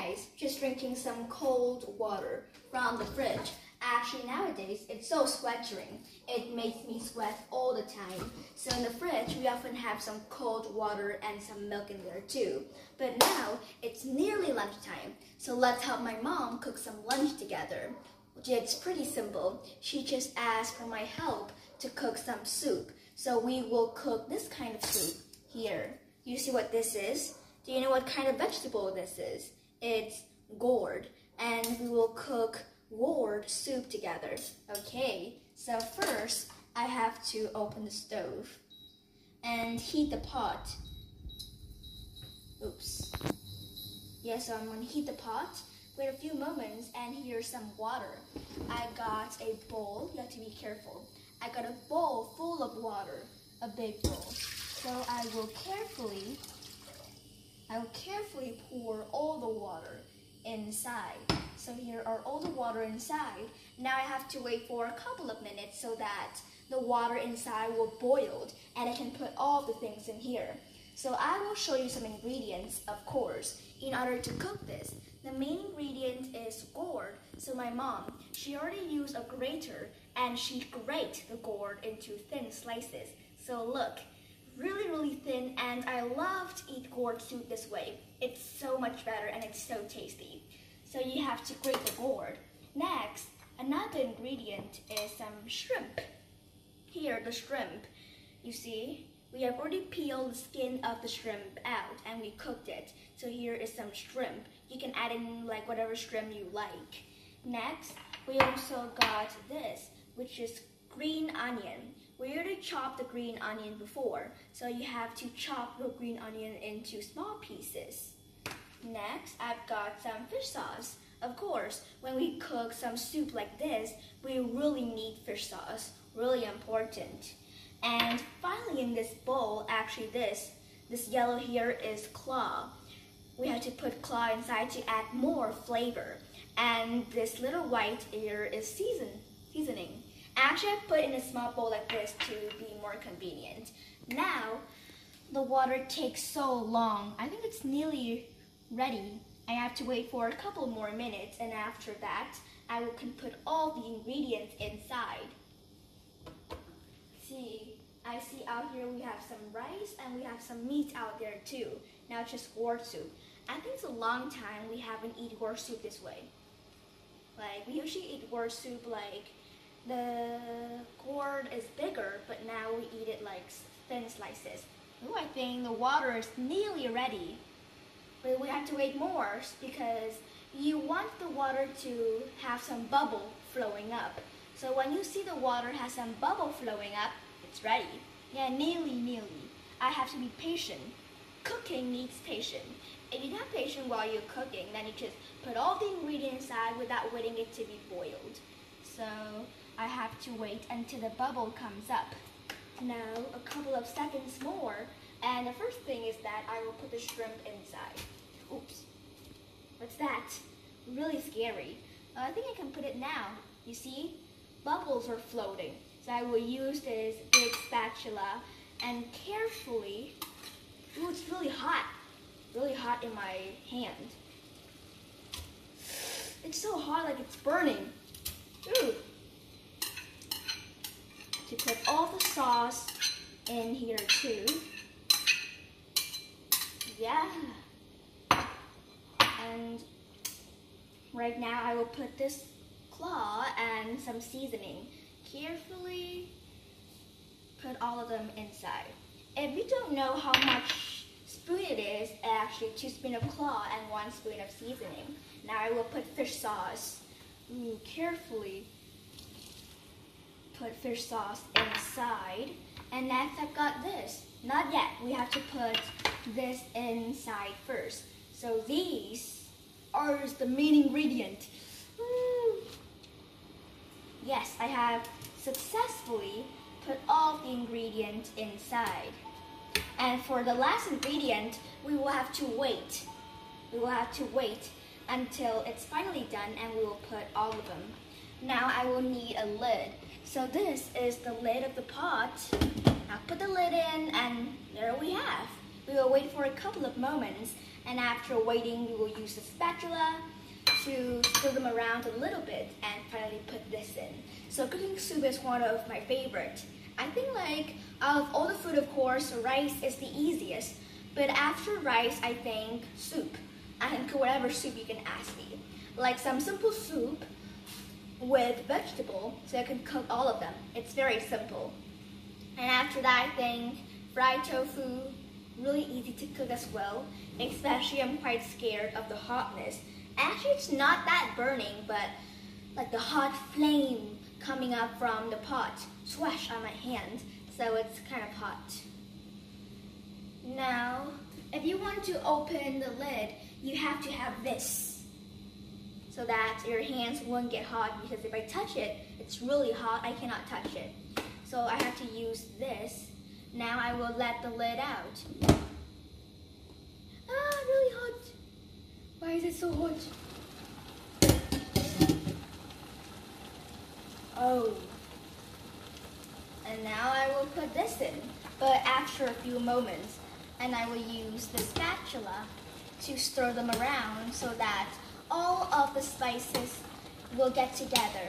guys, just drinking some cold water from the fridge. Actually, nowadays, it's so sweltering. It makes me sweat all the time. So in the fridge, we often have some cold water and some milk in there too. But now, it's nearly lunchtime. So let's help my mom cook some lunch together. It's pretty simple. She just asked for my help to cook some soup. So we will cook this kind of soup here. You see what this is? Do you know what kind of vegetable this is? It's gourd. And we will cook gourd soup together. Okay, so first I have to open the stove and heat the pot. Oops. Yeah, so I'm going to heat the pot. Wait a few moments and here's some water. I got a bowl. You have to be careful. I got a bowl full of water, a big bowl. So I will carefully pour all the water inside. So here are all the water inside. Now I have to wait for a couple of minutes so that the water inside will boil and I can put all the things in here. So I will show you some ingredients, of course, in order to cook this. The main ingredient is gourd. So my mom, she already used a grater and she grated the gourd into thin slices. So look, really thin, and I love to eat gourd soup this way. It's so much better and it's so tasty. So you have to grate the gourd. Next, another ingredient is some shrimp. Here, the shrimp. You see, we have already peeled the skin of the shrimp out and we cooked it. So here is some shrimp. You can add in like whatever shrimp you like. Next, we also got this, which is green onion. We already chopped the green onion before, so you have to chop the green onion into small pieces. Next, I've got some fish sauce. Of course, when we cook some soup like this, we really need fish sauce, really important. And finally in this bowl, actually this yellow here is claw. We have to put claw inside to add more flavor. And this little white here is seasoning. Actually, I put in a small bowl like this to be more convenient. Now, the water takes so long. I think it's nearly ready. I have to wait for a couple more minutes, and after that, I can put all the ingredients inside. I see out here we have some rice and we have some meat out there too. Now it's just gourd soup. I think it's a long time we haven't eaten gourd soup this way. Like, we usually eat gourd soup like the gourd is bigger, but now we eat it like thin slices. Ooh, I think the water is nearly ready. But we have to wait more because you want the water to have some bubble flowing up. So when you see the water has some bubble flowing up, it's ready. Yeah, nearly. I have to be patient. Cooking needs patience. If you're not patient while you're cooking, then you just put all the ingredients inside without waiting it to be boiled. So I have to wait until the bubble comes up. Now a couple of seconds more, and the first thing is that I will put the shrimp inside. Oops, what's that? Really scary. I think I can put it now. You see, bubbles are floating. So I will use this big spatula and carefully, ooh, it's really hot in my hand. It's so hot, like it's burning. Ooh. To put all the sauce in here too. Yeah. And right now I will put this claw and some seasoning. Carefully put all of them inside. If you don't know how much spoon it is, actually 2 spoons of claw and 1 spoon of seasoning. Now I will put fish sauce. Ooh, carefully put fish sauce inside. And next I've got this. Not yet, we have to put this inside first. So these are the main ingredient. Yes, I have successfully put all the ingredients inside. And for the last ingredient, we will have to wait. We will have to wait until it's finally done and we will put all of them. Now I will need a lid. So this is the lid of the pot. Now put the lid in and there we have. We will wait for a couple of moments And after waiting, we will use the spatula to stir them around a little bit and finally put this in. So cooking soup is one of my favorite. I think like out of all the food, of course, rice is the easiest. But after rice, I think soup. I can cook whatever soup you can ask me. Like some simple soup with vegetable, so I can cook all of them. It's very simple. And after that, I think fried tofu, really easy to cook as well. Especially I'm quite scared of the hotness. Actually, it's not that burning, but like the hot flame coming up from the pot, swash on my hand, so it's kind of hot. Now, if you want to open the lid, you have to have this, so that your hands won't get hot, because if I touch it, it's really hot, I cannot touch it. So I have to use this. Now I will let the lid out. Ah, really hot. Why is it so hot? Oh. And now I will put this in, but after a few moments. And I will use the spatula to stir them around so that all of the spices will get together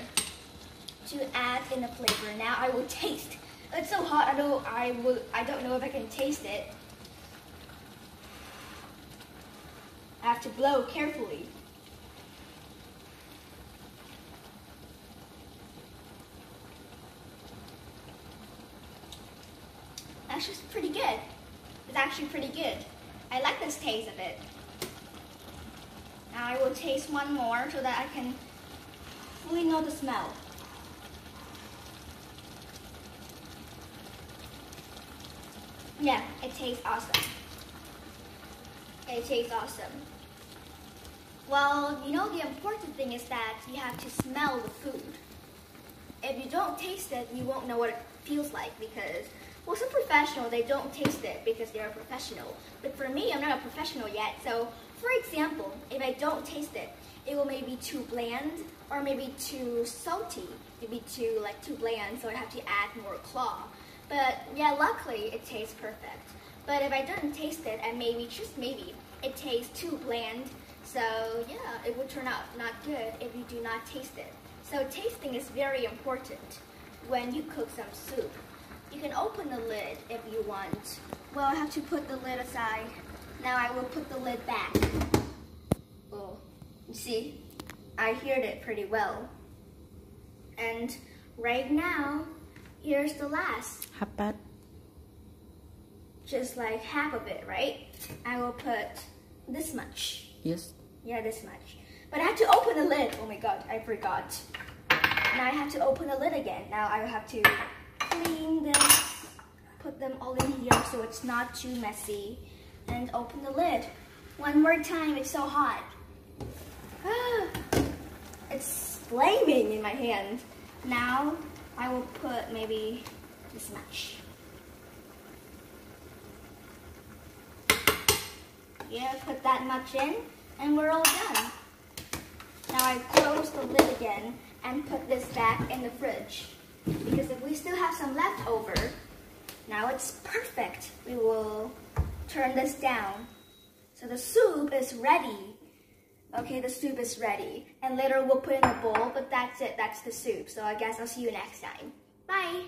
to add in the flavor. Now I will taste. It's so hot, I don't know if I can taste it. I have to blow carefully. Actually, it's pretty good. It's actually pretty good. I like this taste of it. Now I will taste one more so that I can fully know the smell. Yeah, it tastes awesome. It tastes awesome. Well, you know, the important thing is that you have to smell the food. If you don't taste it, you won't know what it feels like, because, well, some professionals, they don't taste it because they're a professional. But for me, I'm not a professional yet. So, for example, if I don't taste it, it will maybe too bland or maybe too salty, maybe too bland, so I have to add more claw. But yeah, luckily it tastes perfect. But if I don't taste it, and maybe, just maybe, it tastes too bland, so yeah, it would turn out not good if you do not taste it. So tasting is very important when you cook some soup. You can open the lid if you want. Well, I have to put the lid aside. Now I will put the lid back. Oh, you see, I heard it pretty well. And right now, here's the last. Half part. Just like half of it, right? I will put this much. Yes. Yeah, this much. But I have to open the lid. Oh my god, I forgot. Now I have to open the lid again. Now I have to clean this, put them all in here so it's not too messy, and open the lid. One more time, it's so hot. It's flaming in my hand. Now I will put maybe this much. Yeah, put that much in, and we're all done. Now I close the lid again and put this back in the fridge. Because if we still have some left over, now it's perfect. We will turn this down. So the soup is ready. Okay, the soup is ready. And later we'll put in a bowl, but that's it. That's the soup. So I guess I'll see you next time. Bye!